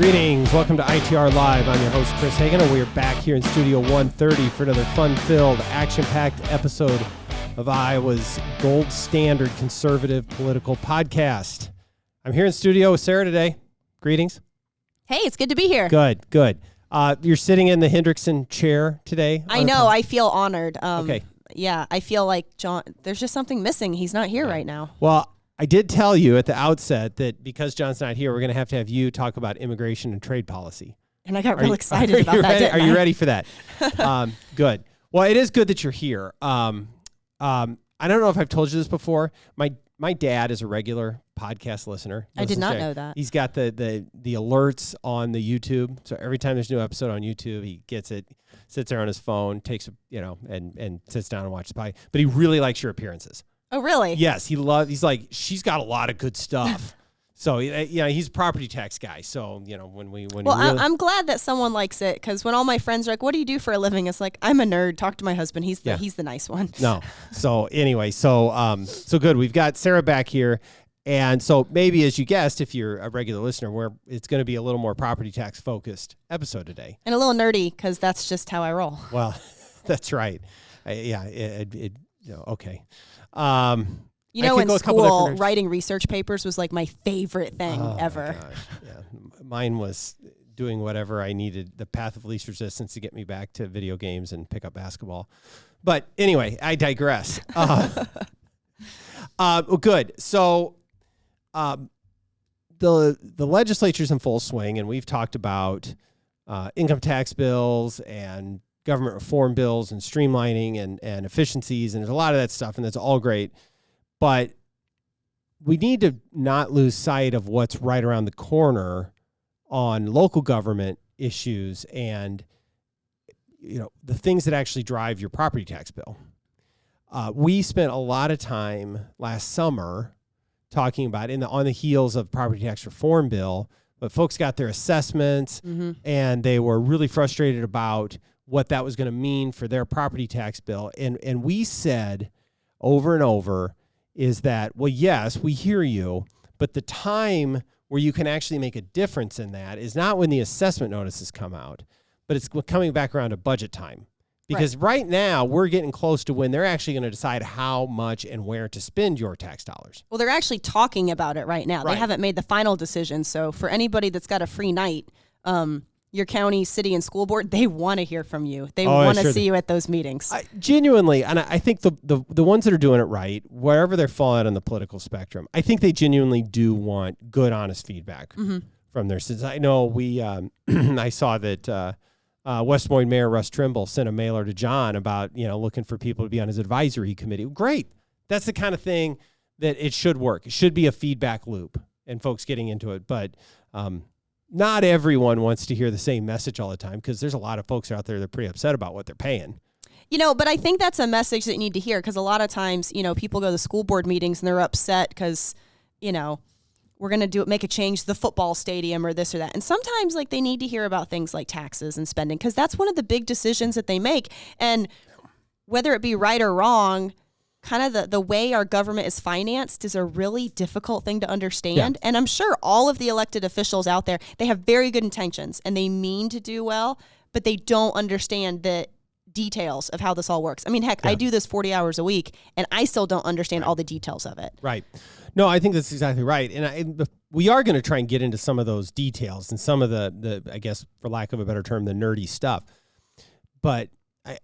Greetings. Welcome to ITR Live. I'm your host, Chris Hagan, and we are back here in Studio 130 for another fun-filled, action-packed episode of Iowa's gold standard conservative political podcast. I'm here in studio with Sarah today. Greetings. Hey, it's good to be here. Good. You're sitting in the Hendrickson chair today. I know. I feel honored. Okay. Yeah, I feel like John, there's just something missing. He's not here right now. Well, I did tell you at the outset that because John's not here, we're going to have you talk about immigration and trade policy. And I got real excited about that. Are you ready for that? Good. Well, it is good that you're here. I don't know if I've told you this before. My dad is a regular podcast listener. I did not know that. He's got the alerts on the YouTube. So every time there's a new episode on YouTube, he gets it, sits there on his phone, takes and sits down and watches the podcast. But he really likes your appearances. Oh, really? Yes, he's like, she's got a lot of good stuff. So he's a property tax guy. So I'm glad that someone likes it, because when all my friends are like, "What do you do for a living?" It's like, I'm a nerd. Talk to my husband. He's the nice one. No. So anyway, so good. We've got Sarah back here, and so maybe, as you guessed, if you're a regular listener, it's going to be a little more property tax focused episode today, and a little nerdy, because that's just how I roll. Well, that's right. Okay. In school, writing research papers was like my favorite thing ever. My gosh. Yeah. Mine was doing whatever I needed, the path of least resistance, to get me back to video games and pick up basketball. But anyway, I digress. Good. So the legislature's in full swing, and we've talked about income tax bills and government reform bills and streamlining and efficiencies, and there's a lot of that stuff, and that's all great. But we need to not lose sight of what's right around the corner on local government issues and the things that actually drive your property tax bill. We spent a lot of time last summer talking about on the heels of property tax reform bill, but folks got their assessments and they were really frustrated about what that was going to mean for their property tax bill. And we said over and over is that, well, yes, we hear you, but the time where you can actually make a difference in that is not when the assessment notices come out, but it's coming back around to budget time. Because right now we're getting close to when they're actually going to decide how much and where to spend your tax dollars. Well, they're actually talking about it right now. Right. They haven't made the final decision. So for anybody that's got a free night, your county, city, and school board, they want to hear from you. They want to see you at those meetings. Genuinely, and I think the ones that are doing it right, wherever they're falling on the political spectrum, I think they genuinely do want good, honest feedback from their citizens. I know I saw that West Des Moines Mayor Russ Trimble sent a mailer to John about looking for people to be on his advisory committee. Great. That's the kind of thing that it should work. It should be a feedback loop and folks getting into it. But not everyone wants to hear the same message all the time, because there's a lot of folks out there that are pretty upset about what they're paying. But I think that's a message that you need to hear, because a lot of times, people go to the school board meetings and they're upset because, we're going to make a change to the football stadium or this or that. And sometimes they need to hear about things like taxes and spending, because that's one of the big decisions that they make. And whether it be right or wrong, kind of the way our government is financed is a really difficult thing to understand. Yeah. And I'm sure all of the elected officials out there, they have very good intentions and they mean to do well, but they don't understand the details of how this all works. I mean, heck, I do this 40 hours a week and I still don't understand all the details of it. Right. No, I think that's exactly right. And we are going to try and get into some of those details and some of the, I guess, for lack of a better term, the nerdy stuff. But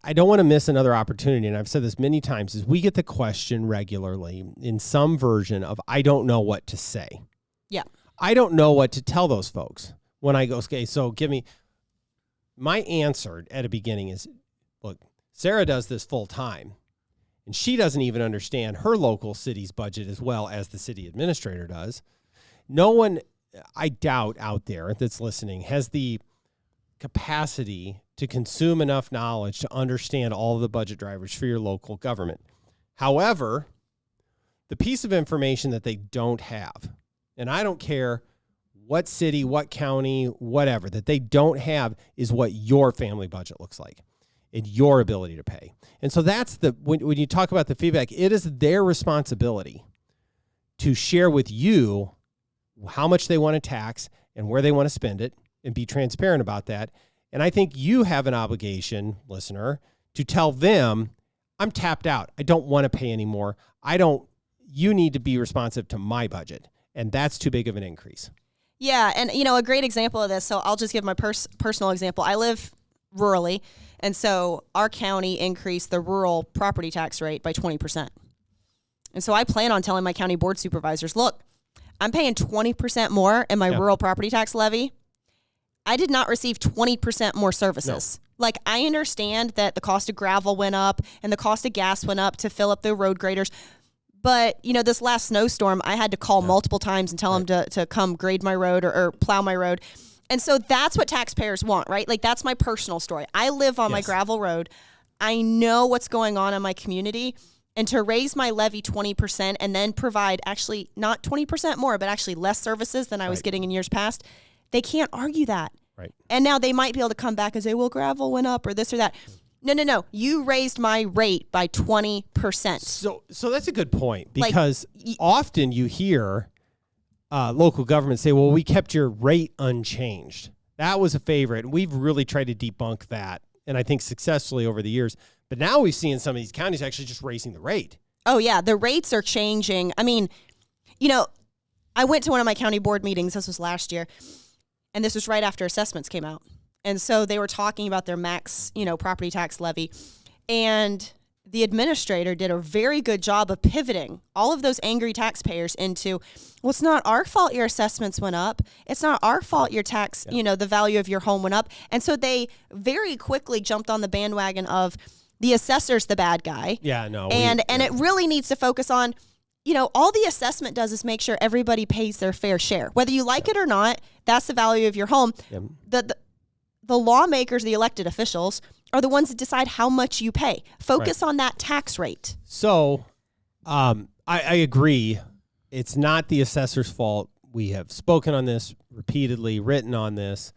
I don't want to miss another opportunity, and I've said this many times, is we get the question regularly in some version of, I don't know what to say. Yeah. I don't know what to tell those folks when I go, okay, so give me, my answer at the beginning is, look, Sarah does this full time, and she doesn't even understand her local city's budget as well as the city administrator does. No one, I doubt, out there that's listening has the capacity to consume enough knowledge to understand all of the budget drivers for your local government. However, the piece of information that they don't have, and I don't care what city, what county, whatever, that they don't have, is what your family budget looks like and your ability to pay. And so that's when you talk about the feedback, it is their responsibility to share with you how much they want to tax and where they want to spend it, and be transparent about that. And I think you have an obligation, listener, to tell them, I'm tapped out. I don't want to pay anymore. You need to be responsive to my budget. And that's too big of an increase. Yeah. And, a great example of this. So I'll just give my personal example. I live rurally. And so our county increased the rural property tax rate by 20%. And so I plan on telling my county board supervisors, look, I'm paying 20% more in my rural property tax levy. I did not receive 20% more services. No. Like, I understand that the cost of gravel went up and the cost of gas went up to fill up the road graders. But, this last snowstorm, I had to call multiple times and tell them to come grade my road or plow my road. And so that's what taxpayers want, right? Like, that's my personal story. I live on my gravel road. I know what's going on in my community. And to raise my levy 20% and then provide actually not 20% more, but actually less services than I was getting in years past, they can't argue that. Right. And now they might be able to come back and say, well, gravel went up or this or that. No. You raised my rate by 20%. So that's a good point, because often you hear local governments say, well, we kept your rate unchanged. That was a favorite. And we've really tried to debunk that, and I think successfully over the years. But now we've seen some of these counties actually just raising the rate. Oh, yeah. The rates are changing. I mean, I went to one of my county board meetings. This was last year. And this was right after assessments came out. And so they were talking about their max, property tax levy. And the administrator did a very good job of pivoting all of those angry taxpayers into, well, it's not our fault your assessments went up. It's not our fault your tax, the value of your home went up. And so they very quickly jumped on the bandwagon of the assessor's the bad guy. Yeah, no. And it really needs to focus on, all the assessment does is make sure everybody pays their fair share. Whether you like it or not, that's the value of your home. Yep. The lawmakers, the elected officials, are the ones that decide how much you pay. Focus on that tax rate. So I agree. It's not the assessor's fault. We have spoken on this repeatedly, written on this.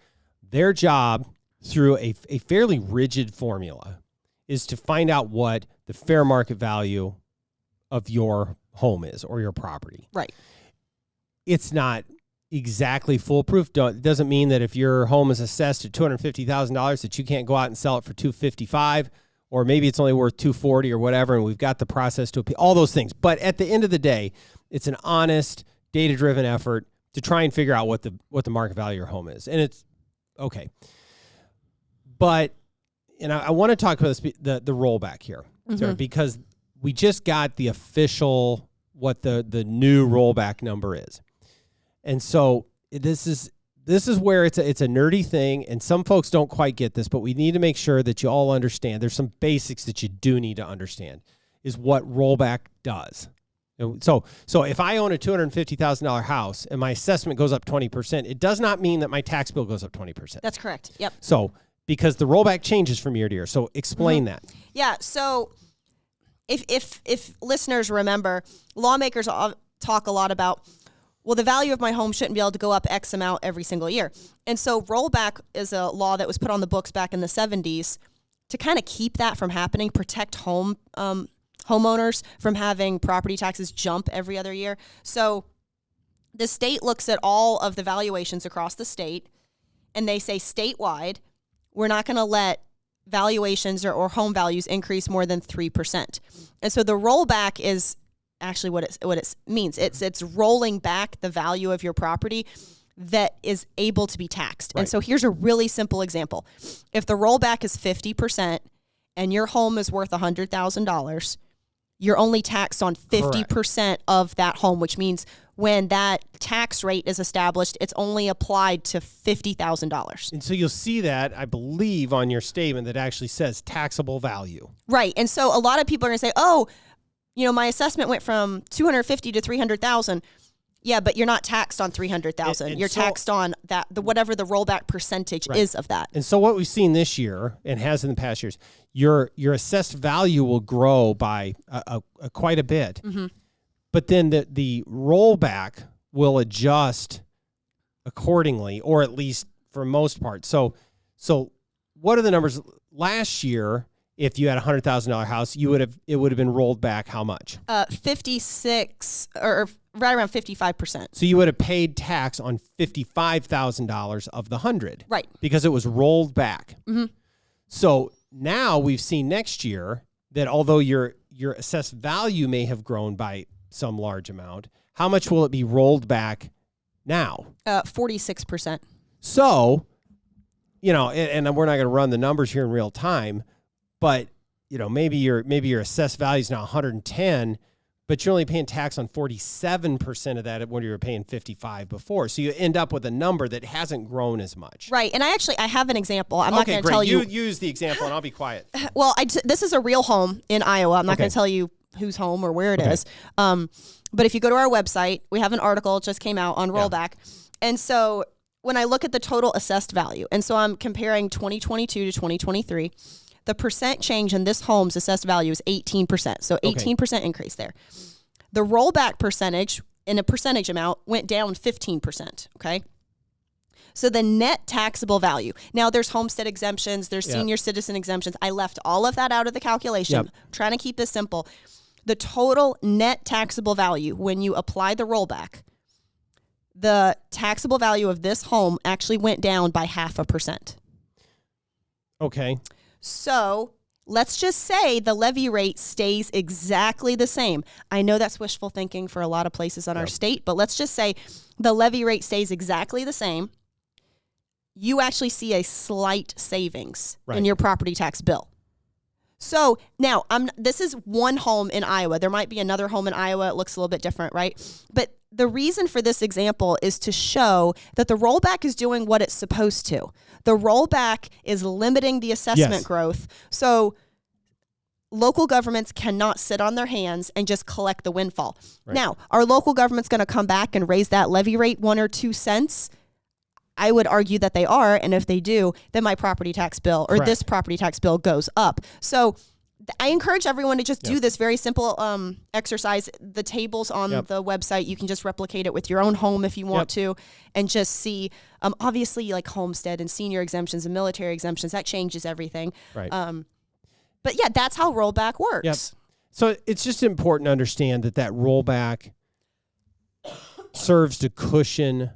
Their job, through a fairly rigid formula, is to find out what the fair market value of your home is or your property. Right. It's not exactly foolproof. It doesn't mean that if your home is assessed at $250,000 that you can't go out and sell it for $255,000, or maybe it's only worth $240,000 or whatever, and we've got the process to appeal, all those things. But at the end of the day, it's an honest, data-driven effort to try and figure out what the market value of your home is. And it's okay. But I want to talk about the rollback here, because we just got the official, what the new rollback number is. And so this is where it's a nerdy thing, and some folks don't quite get this, but we need to make sure that you all understand. There's some basics that you do need to understand, is what rollback does. So if I own a $250,000 house and my assessment goes up 20%, it does not mean that my tax bill goes up 20%. That's correct. Yep. So because the rollback changes from year to year. So explain that. Yeah. So if listeners remember, lawmakers talk a lot about, well, the value of my home shouldn't be able to go up X amount every single year. And so rollback is a law that was put on the books back in the 70s to kind of keep that from happening, protect homeowners from having property taxes jump every other year. So the state looks at all of the valuations across the state, and they say statewide, we're not going to let valuations or home values increase more than 3%. And so the rollback is actually what it means. It's rolling back the value of your property that is able to be taxed. Right. And so here's a really simple example. If the rollback is 50% and your home is worth $100,000, you're only taxed on 50% of that home, which means when that tax rate is established, it's only applied to $50,000. And so you'll see that, I believe, on your statement that actually says taxable value. Right. And so a lot of people are going to say, oh, my assessment went from $250,000 to $300,000. Yeah, but you're not taxed on $300,000. You're taxed on whatever the rollback percentage is of that. And so what we've seen this year, and has in the past years, your assessed value will grow by quite a bit. Mm-hmm. But then the rollback will adjust accordingly, or at least for most part. So what are the numbers? Last year, if you had a $100,000 house, it would have been rolled back how much? 56 or right around 55%. So you would have paid tax on $55,000 of the 100. Right. Because it was rolled back. Mm-hmm. So now we've seen next year that although your assessed value may have grown by some large amount, how much will it be rolled back now? 46%. So, and we're not going to run the numbers here in real time, but maybe your assessed value is now 110, but you're only paying tax on 47% of that when you were paying 55 before. So you end up with a number that hasn't grown as much. Right. And I have an example. I'm not going to tell you. You use the example and I'll be quiet. Well, this is a real home in Iowa. I'm not going to tell you whose home or where it is. But if you go to our website, we have an article. It just came out on rollback. And so when I look at the total assessed value, and so I'm comparing 2022 to 2023, the percent change in this home's assessed value is 18%. So 18% increase there. The rollback percentage in a percentage amount went down 15%. Okay. So the net taxable value. Now there's homestead exemptions. There's senior citizen exemptions. I left all of that out of the calculation. I'm trying to keep this simple. The total net taxable value when you apply the rollback, the taxable value of this home actually went down by 0.5%. Okay. So let's just say the levy rate stays exactly the same. I know that's wishful thinking for a lot of places on our state, but let's just say the levy rate stays exactly the same. You actually see a slight savings in your property tax bill. So now this is one home in Iowa. There might be another home in Iowa. It looks a little bit different, right? But the reason for this example is to show that the rollback is doing what it's supposed to. The rollback is limiting the assessment growth. So local governments cannot sit on their hands and just collect the windfall. Right. Now, are local governments going to come back and raise that levy rate 1 or 2 cents? I would argue that they are, and if they do, then my property tax bill or this property tax bill goes up. So I encourage everyone to just do this very simple exercise. The tables on the website, you can just replicate it with your own home if you want to, and just see, obviously, like homestead and senior exemptions and military exemptions, that changes everything. Right. But yeah, that's how rollback works. Yep. So it's just important to understand that rollback serves to cushion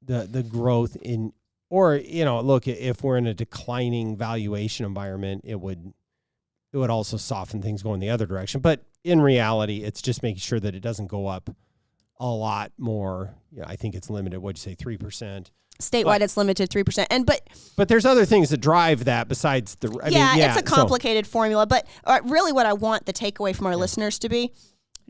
the growth in, or, look, if we're in a declining valuation environment, it would also soften things going the other direction. But in reality, it's just making sure that it doesn't go up a lot more. I think it's limited. What'd you say, 3%? Statewide, it's limited 3%. But there's other things that drive that besides the. I mean, it's a complicated formula. But really, what I want the takeaway from our listeners to be: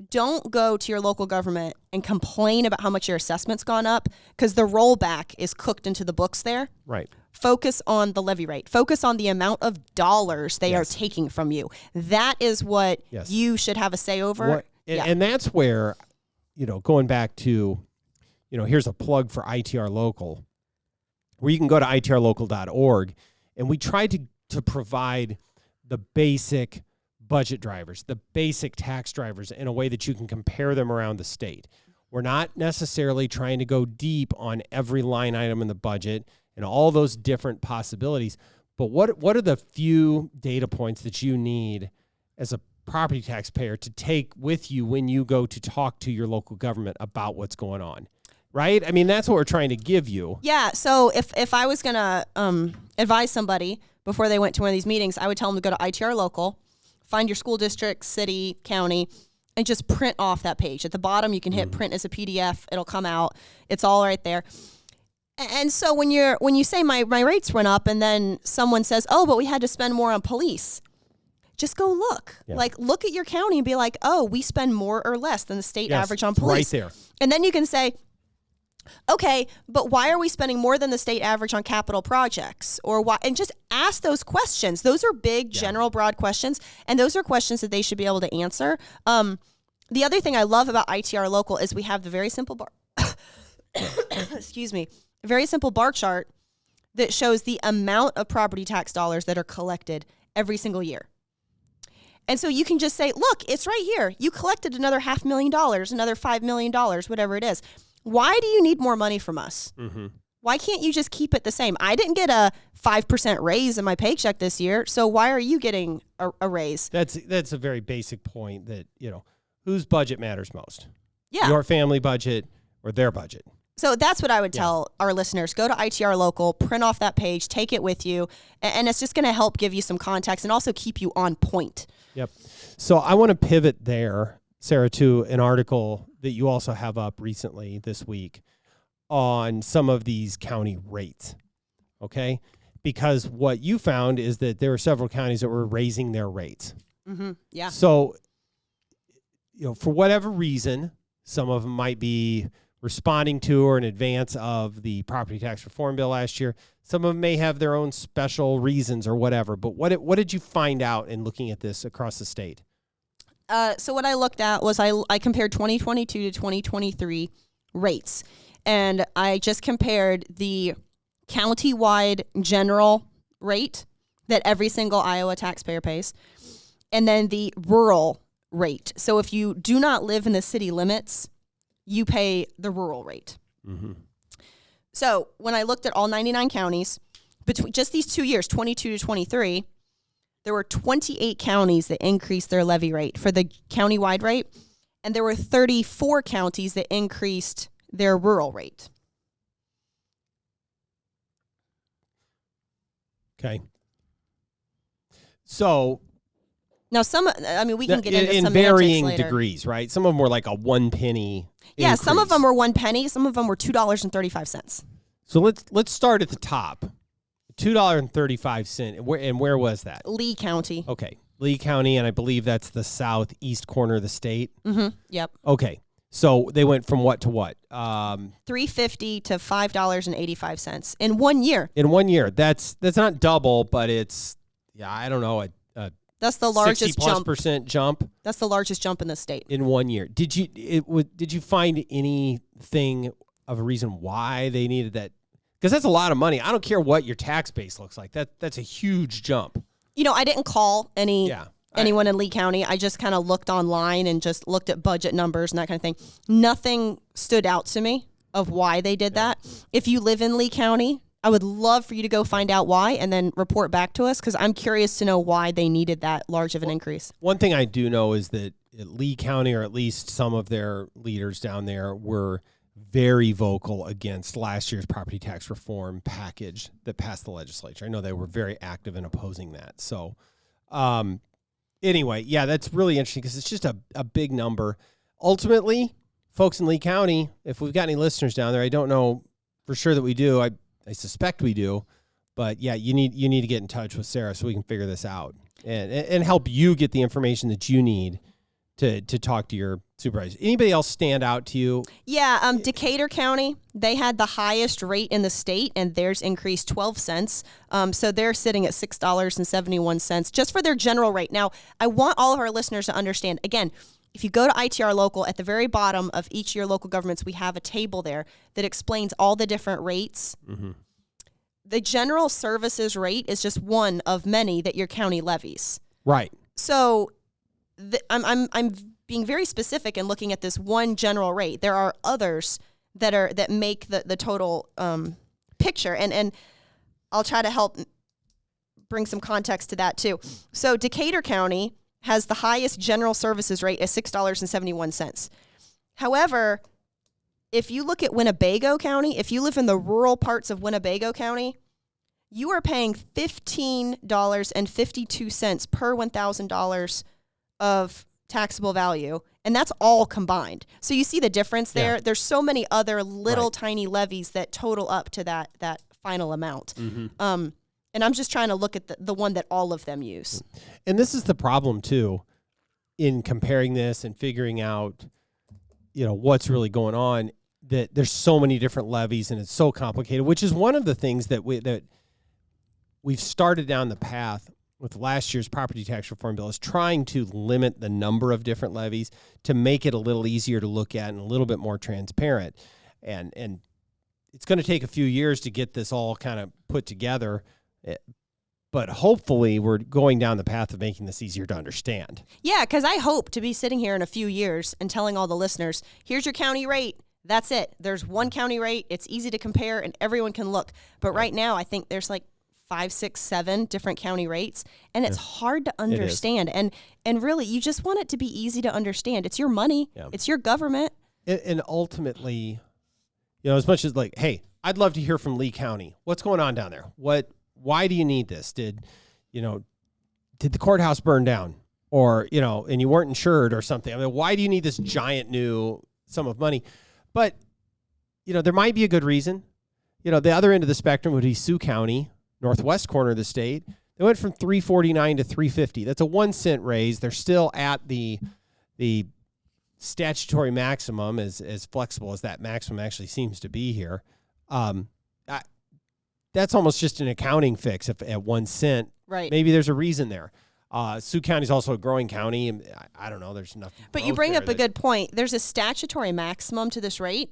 don't go to your local government and complain about how much your assessment's gone up, because the rollback is cooked into the books there. Right. Focus on the levy rate. Focus on the amount of dollars they are taking from you. That is what you should have a say over. And that's where, going back to, here's a plug for ITR Local, where you can go to itrlocal.org, and we try to provide the basic budget drivers, the basic tax drivers, in a way that you can compare them around the state. We're not necessarily trying to go deep on every line item in the budget and all those different possibilities, but what are the few data points that you need as a property taxpayer to take with you when you go to talk to your local government about what's going on? Right? I mean, that's what we're trying to give you. Yeah. So if I was going to advise somebody before they went to one of these meetings, I would tell them to go to ITR Local, find your school district, city, county, and just print off that page. At the bottom, you can hit print as a PDF. It'll come out. It's all right there. And so when you say my rates went up, and then someone says, oh, but we had to spend more on police, just go look. Yeah. Like, look at your county and be like, oh, we spend more or less than the state average on police. Right there. And then you can say, okay, but why are we spending more than the state average on capital projects? Or why? And just ask those questions. Those are big, general, broad questions, and those are questions that they should be able to answer. The other thing I love about ITR Local is we have the very simple bar. Excuse me. Very simple bar chart that shows the amount of property tax dollars that are collected every single year. And so you can just say, look, it's right here. You collected another $500,000, another $5 million, whatever it is. Why do you need more money from us? Mm-hmm. Why can't you just keep it the same? I didn't get a 5% raise in my paycheck this year, so why are you getting a raise? That's a very basic point that, whose budget matters most. your family budget or their budget. So that's what I would tell our listeners. Go to ITR Local, print off that page, take it with you, and it's just going to help give you some context and also keep you on point. Yep. So I want to pivot there, Sarah, to an article that you also have up recently this week on some of these county rates, okay? Because what you found is that there were several counties that were raising their rates. Mm-hmm. Yeah. So, for whatever reason, some of them might be responding to or in advance of the property tax reform bill last year. Some of them may have their own special reasons or whatever. But what did you find out in looking at this across the state? So what I looked at was I compared 2022 to 2023 rates. And I just compared the county-wide general rate that every single Iowa taxpayer pays, and then the rural rate. So if you do not live in the city limits, you pay the rural rate. Mm-hmm. So when I looked at all 99 counties, between just these 2 years, 22 to 23, there were 28 counties that increased their levy rate for the county-wide rate, and there were 34 counties that increased their rural rate. Okay. So now we can get into in some varying later. degrees, right? Some of them were like a 1 penny. Yeah, increase. Some of them were 1 penny. Some of them were $2.35. So let's start at the top. $2.35. And where was that? Lee County. Okay. Lee County, and I believe that's the southeast corner of the state. Mm-hmm. Yep. Okay. So they went from what to what? $3.50 to $5.85 in 1 year. In 1 year. That's not double, but it's I don't know, that's the largest 60+% jump. That's the largest jump in the state in 1 year. Did you find anything of a reason why they needed that? Because that's a lot of money. I don't care what your tax base looks like. That's a huge jump. I didn't call anyone in Lee County. I just kind of looked online and just looked at budget numbers and that kind of thing. Nothing stood out to me of why they did that. If you live in Lee County, I would love for you to go find out why and then report back to us, because I'm curious to know why they needed that large of an increase. One thing I do know is that at Lee County, or at least some of their leaders down there, were very vocal against last year's property tax reform package that passed the legislature. I know they were very active in opposing that. So anyway, that's really interesting because it's just a big number. Ultimately, folks in Lee County, if we've got any listeners down there, I don't know for sure that we do. I suspect we do, but you need to get in touch with Sarah so we can figure this out and help you get the information that you need to talk to your supervisor. Anybody else stand out to you? Yeah, Decatur County, they had the highest rate in the state, and theirs increased 12 cents. So they're sitting at $6.71 just for their general rate. Now, I want all of our listeners to understand, again, if you go to ITR Local, at the very bottom of each of your local governments, we have a table there that explains all the different rates. Mm-hmm. The general services rate is just one of many that your county levies. Right. So I'm being very specific in looking at this one general rate. There are others that make the total picture, and I'll try to help bring some context to that too. So Decatur County has the highest general services rate at $6.71. However, if you look at Winnebago County, if you live in the rural parts of Winnebago County, you are paying $15.52 per $1,000 of taxable value, and that's all combined. So you see the difference there. Yeah. There's so many other little tiny levies that total up to that final amount. Mm-hmm. And I'm just trying to look at the one that all of them use. And this is the problem, too, in comparing this and figuring out, what's really going on, that there's so many different levies and it's so complicated, which is one of the things that we've started down the path with last year's property tax reform bill, is trying to limit the number of different levies to make it a little easier to look at and a little bit more transparent. And it's going to take a few years to get this all kind of put together. But hopefully we're going down the path of making this easier to understand. Yeah, because I hope to be sitting here in a few years and telling all the listeners, here's your county rate. That's it. There's one county rate. It's easy to compare and everyone can look. But right now, I think there's like 5, 6, 7 different county rates, and it's hard to understand. And really, you just want it to be easy to understand. It's your money. Yeah. It's your government. And ultimately, as much as like, hey, I'd love to hear from Lee County. What's going on down there? Why do you need this? Did the courthouse burn down? Or, and you weren't insured or something. I mean, why do you need this giant new sum of money? But, there might be a good reason. The other end of the spectrum would be Sioux County, northwest corner of the state. They went from $3.49 to $3.50. That's a 1 cent raise. They're still at the statutory maximum, as flexible as that maximum actually seems to be here. That's almost just an accounting fix at 1 cent. Right. Maybe there's a reason there. Sioux County is also a growing county. And I don't know. There's enough. But you bring up a good point. There's a statutory maximum to this rate.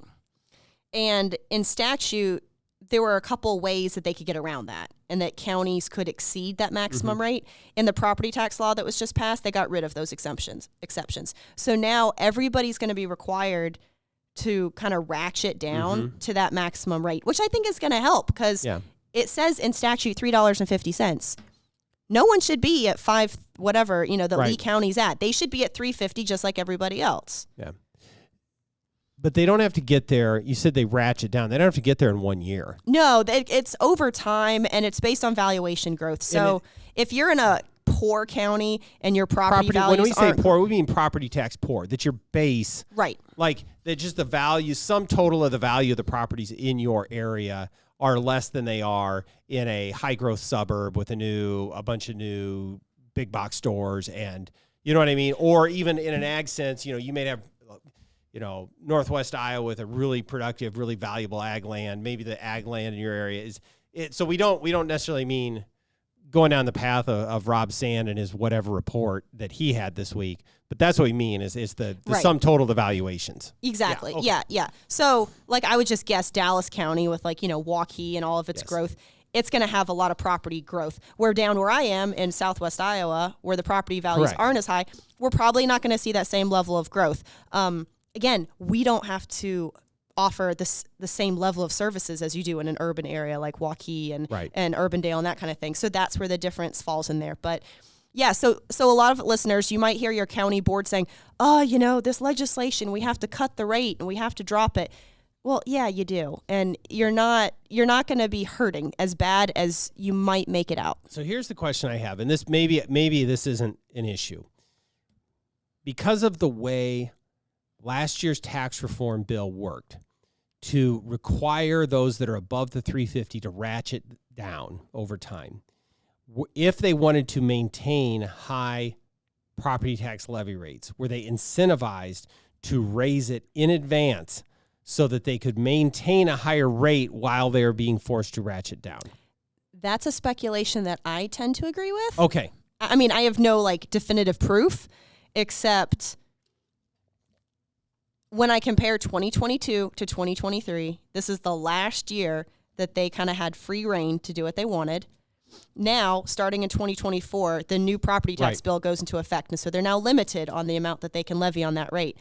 And in statute, there were a couple ways that they could get around that and that counties could exceed that maximum rate. In the property tax law that was just passed, they got rid of those exceptions. So now everybody's going to be required to kind of ratchet down to that maximum rate, which I think is going to help because it says in statute $3.50. No one should be at $5 whatever, that Lee County's at. They should be at $3.50 just like everybody else. Yeah. But they don't have to get there. You said they ratchet down. They don't have to get there in 1 year. No, it's over time, and it's based on valuation growth. So if you're in a poor county and your property values when we say poor, we mean property tax poor. That's your base. Right. Like that just the value, sum total of the value of the properties in your area are less than they are in a high growth suburb with a bunch of new big box stores, and you know what I mean? Or even in an ag sense, you may have Northwest Iowa with a really productive, really valuable ag land. Maybe the ag land in your area is it. So we don't necessarily mean going down the path of Rob Sand and his whatever report that he had this week. But that's what we mean is the sum total of the valuations. Exactly. Yeah, okay. Yeah. So I would just guess Dallas County with Waukee and all of its growth, it's going to have a lot of property growth. Where down where I am in Southwest Iowa, where the property values aren't as high, we're probably not going to see that same level of growth. Again, we don't have to offer the same level of services as you do in an urban area like Waukee and Urbandale and that kind of thing. So that's where the difference falls in there. But yeah, so a lot of listeners, you might hear your county board saying, oh, this legislation, we have to cut the rate and we have to drop it. Well, yeah, you do. And you're not going to be hurting as bad as you might make it out. So here's the question I have, and this maybe this isn't an issue. Because of the way last year's tax reform bill worked to require those that are above the 350 to ratchet down over time. If they wanted to maintain high property tax levy rates, were they incentivized to raise it in advance so that they could maintain a higher rate while they are being forced to ratchet down? That's a speculation that I tend to agree with. Okay. I mean, I have no definitive proof, except when I compare 2022 to 2023, this is the last year that they kind of had free reign to do what they wanted. Now, starting in 2024, the new property tax bill goes into effect. And so they're now limited on the amount that they can levy on that rate.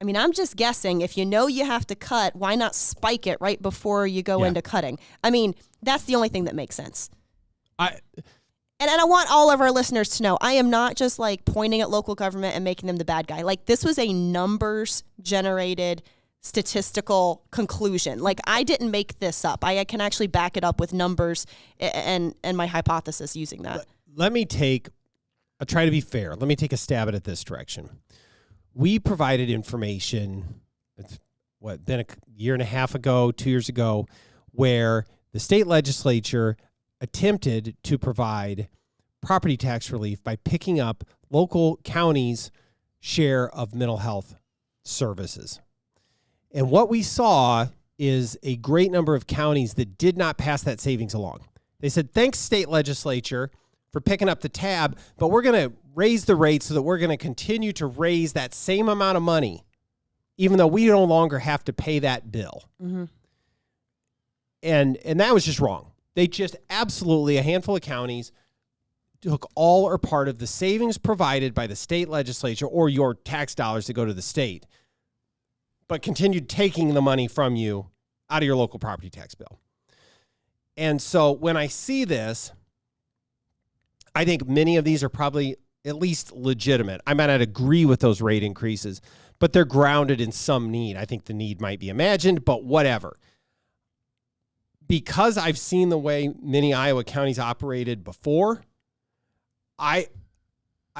I mean, I'm just guessing, if you know you have to cut, why not spike it right before you go into cutting? I mean, that's the only thing that makes sense. And I want all of our listeners to know, I am not just pointing at local government and making them the bad guy. This was a numbers generated statistical conclusion. I didn't make this up. I can actually back it up with numbers and my hypothesis using that. I'll try to be fair. Let me take a stab at it this direction. We provided information, it's been a year and a half ago, 2 years ago, where the state legislature attempted to provide property tax relief by picking up local counties' share of mental health services. And what we saw is a great number of counties that did not pass that savings along. They said, thanks, state legislature, for picking up the tab, but we're going to raise the rate so that we're going to continue to raise that same amount of money, even though we no longer have to pay that bill. Mm-hmm. And that was just wrong. They just absolutely, a handful of counties took all or part of the savings provided by the state legislature or your tax dollars that go to the state, but continued taking the money from you out of your local property tax bill. And so when I see this, I think many of these are probably at least legitimate. I might not agree with those rate increases, but they're grounded in some need. I think the need might be imagined, but whatever. Because I've seen the way many Iowa counties operated before, I'm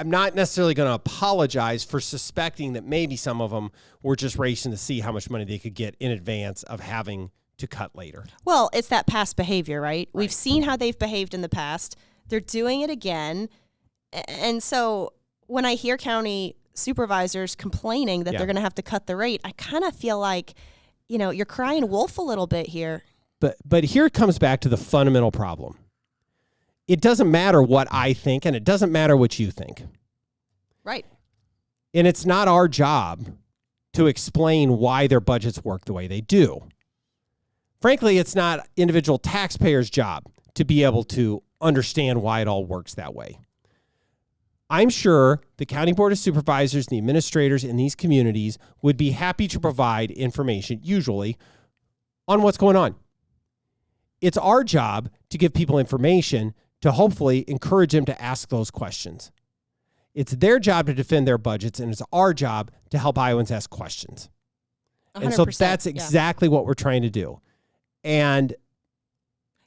not necessarily going to apologize for suspecting that maybe some of them were just racing to see how much money they could get in advance of having to cut later. Well, it's that past behavior, right? We've seen how they've behaved in the past. They're doing it again. And so when I hear county supervisors complaining that they're going to have to cut the rate, I kind of feel like, you're crying wolf a little bit here. But here it comes back to the fundamental problem. It doesn't matter what I think, and it doesn't matter what you think. Right. And it's not our job to explain why their budgets work the way they do. Frankly, it's not individual taxpayers' job to be able to understand why it all works that way. I'm sure the County Board of Supervisors and the administrators in these communities would be happy to provide information, usually, on what's going on. It's our job to give people information to hopefully encourage them to ask those questions. It's their job to defend their budgets, and it's our job to help Iowans ask questions. And so that's exactly what we're trying to do. And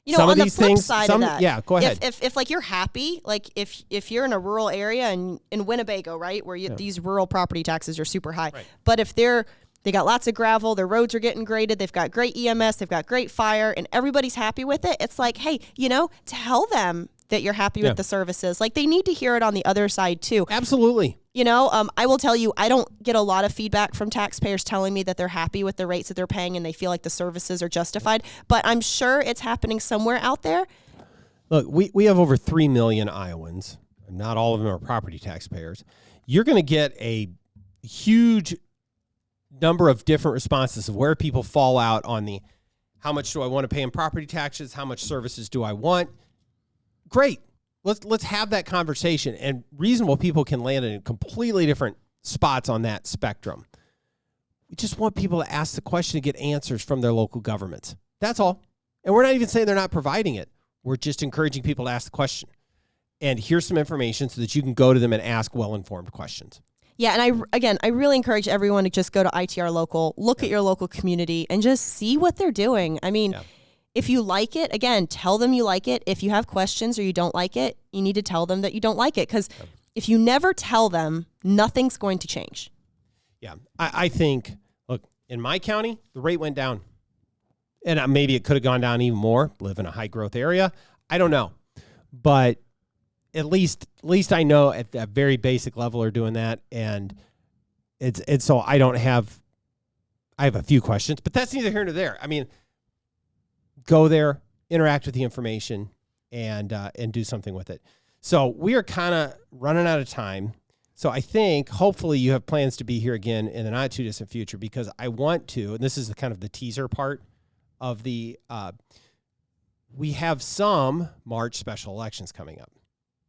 some on of these the flip things, side of that, yeah, go ahead. If like you're happy, like if you're in a rural area and in Winnebago, right, where these rural property taxes are super high, but if they got lots of gravel, their roads are getting graded, they've got great EMS, they've got great fire, and everybody's happy with it, it's like, hey, tell them that you're happy with the services. Like, they need to hear it on the other side too. Absolutely. I will tell you, I don't get a lot of feedback from taxpayers telling me that they're happy with the rates that they're paying and they feel like the services are justified, but I'm sure it's happening somewhere out there. Look, we have over 3 million Iowans. Not all of them are property taxpayers. You're going to get a huge number of different responses of where people fall out on the how much do I want to pay in property taxes, how much services do I want. Great. Let's have that conversation, and reasonable people can land in completely different spots on that spectrum. We just want people to ask the question and get answers from their local governments. That's all. And we're not even saying they're not providing it. We're just encouraging people to ask the question. And here's some information so that you can go to them and ask well-informed questions. Yeah, and I really encourage everyone to just go to ITR Local, look at your local community, and just see what they're doing. I mean, if you like it, again, tell them you like it. If you have questions or you don't like it, you need to tell them that you don't like it. Because if you never tell them, nothing's going to change. Yeah, I think, look, in my county, the rate went down. And maybe it could have gone down even more. Live in a high-growth area. I don't know. But at least I know at that very basic level they're doing that. And it's so I have a few questions, but that's neither here nor there. I mean, go there, interact with the information, and do something with it. So we are kind of running out of time. So I think hopefully you have plans to be here again in the not too distant future, because I want to, and this is kind of the teaser part of the, we have some March special elections coming up,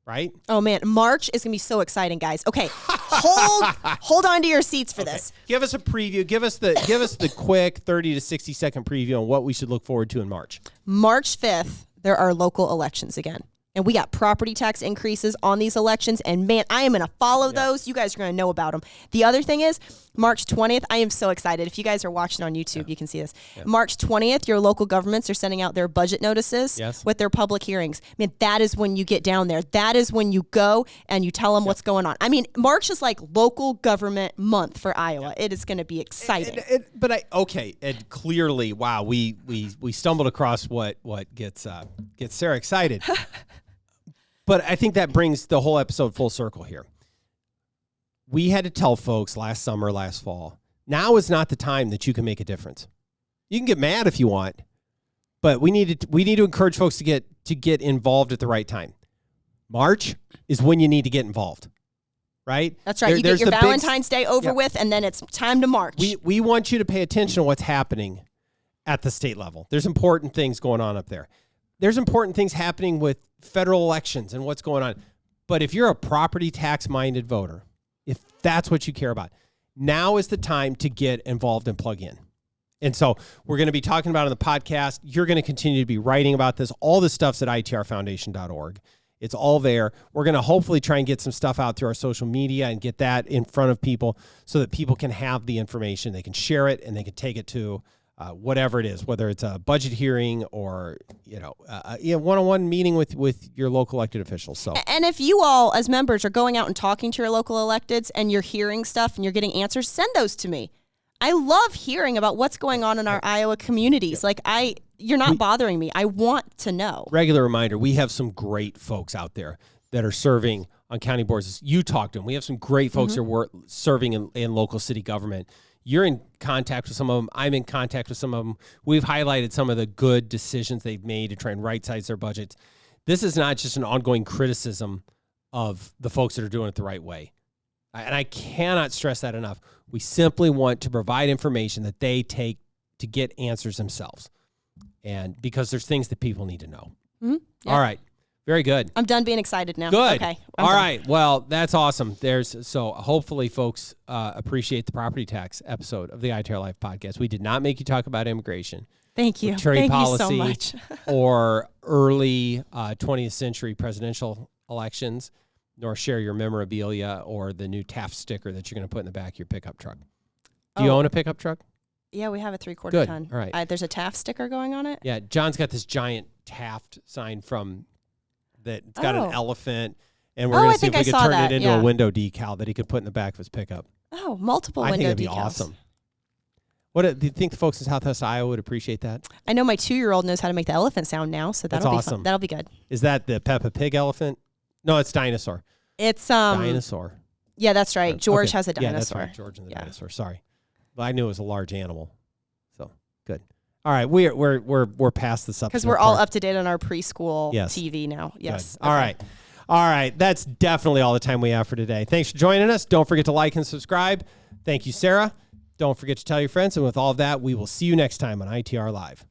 right? Oh man, March is gonna be so exciting, guys. Okay, hold on to your seats for this. Give us a preview. Give us the quick 30 to 60 second preview on what we should look forward to in March. March 5th, there are local elections again. And we got property tax increases on these elections. And man, I am going to follow those. You guys are going to know about them. The other thing is March 20th. I am so excited. If you guys are watching on YouTube, you can see this. March 20th, your local governments are sending out their budget notices with their public hearings. Man, that is when you get down there. That is when you go and you tell them what's going on. I mean, March is like local government month for Iowa. It is going to be exciting. And clearly, wow, we stumbled across what gets Sarah excited. But I think that brings the whole episode full circle here. We had to tell folks last summer, last fall, now is not the time that you can make a difference. You can get mad if you want, but we need to encourage folks to get involved at the right time. March is when you need to get involved, right? That's right. You get your Valentine's Day over with, and then it's time to march. We want you to pay attention to what's happening at the state level. There's important things going on up there. There's important things happening with federal elections and what's going on. But if you're a property tax-minded voter, if that's what you care about, now is the time to get involved and plug in. And so we're going to be talking about it on the podcast. You're going to continue to be writing about this. All this stuff's at itrfoundation.org. It's all there. We're going to hopefully try and get some stuff out through our social media and get that in front of people so that people can have the information. They can share it and they can take it to whatever it is, whether it's a budget hearing or, one-on-one meeting with your local elected officials. So, and if you all as members are going out and talking to your local electeds and you're hearing stuff and you're getting answers, send those to me. I love hearing about what's going on in our Iowa communities. You're not bothering me. I want to know. Regular reminder, we have some great folks out there that are serving on county boards. You talked to them. We have some great folks that are serving in local city government. You're in contact with some of them. I'm in contact with some of them. We've highlighted some of the good decisions they've made to try and right-size their budgets. This is not just an ongoing criticism of the folks that are doing it the right way. And I cannot stress that enough. We simply want to provide information that they take to get answers themselves. And because there's things that people need to know. Mm-hmm. Yeah. All right. Very good. I'm done being excited now. Good. Okay. All right. Well, that's awesome. So hopefully folks appreciate the property tax episode of the ITR Life podcast. We did not make you talk about immigration. Thank you. Trade policy you so much. or early 20th century presidential elections, nor share your memorabilia or the new Taft sticker that you're going to put in the back of your pickup truck. Do you own a pickup truck? Yeah, we have a 3/4 ton. All right. There's a Taft sticker going on it. Yeah, John's got this giant Taft sign it's got an elephant, and we're going to see if we can turn it into a window decal that he could put in the back of his pickup. Oh, multiple window decals. I think that'd be awesome. Do you think the folks in Southwest Iowa would appreciate that? I know my 2-year-old knows how to make the elephant sound now, so that'll be awesome. That'll be good. Is that the Peppa Pig elephant? No, it's dinosaur. It's dinosaur. Yeah, that's right. George has a dinosaur. Yeah, that's right. George and the dinosaur. Sorry, but I knew it was a large animal. So good. All right, we're past this up because we're all up to date on our preschool TV now. Yes. Okay. All right. That's definitely all the time we have for today. Thanks for joining us. Don't forget to like and subscribe. Thank you, Sarah. Don't forget to tell your friends. And with all of that, we will see you next time on ITR Live.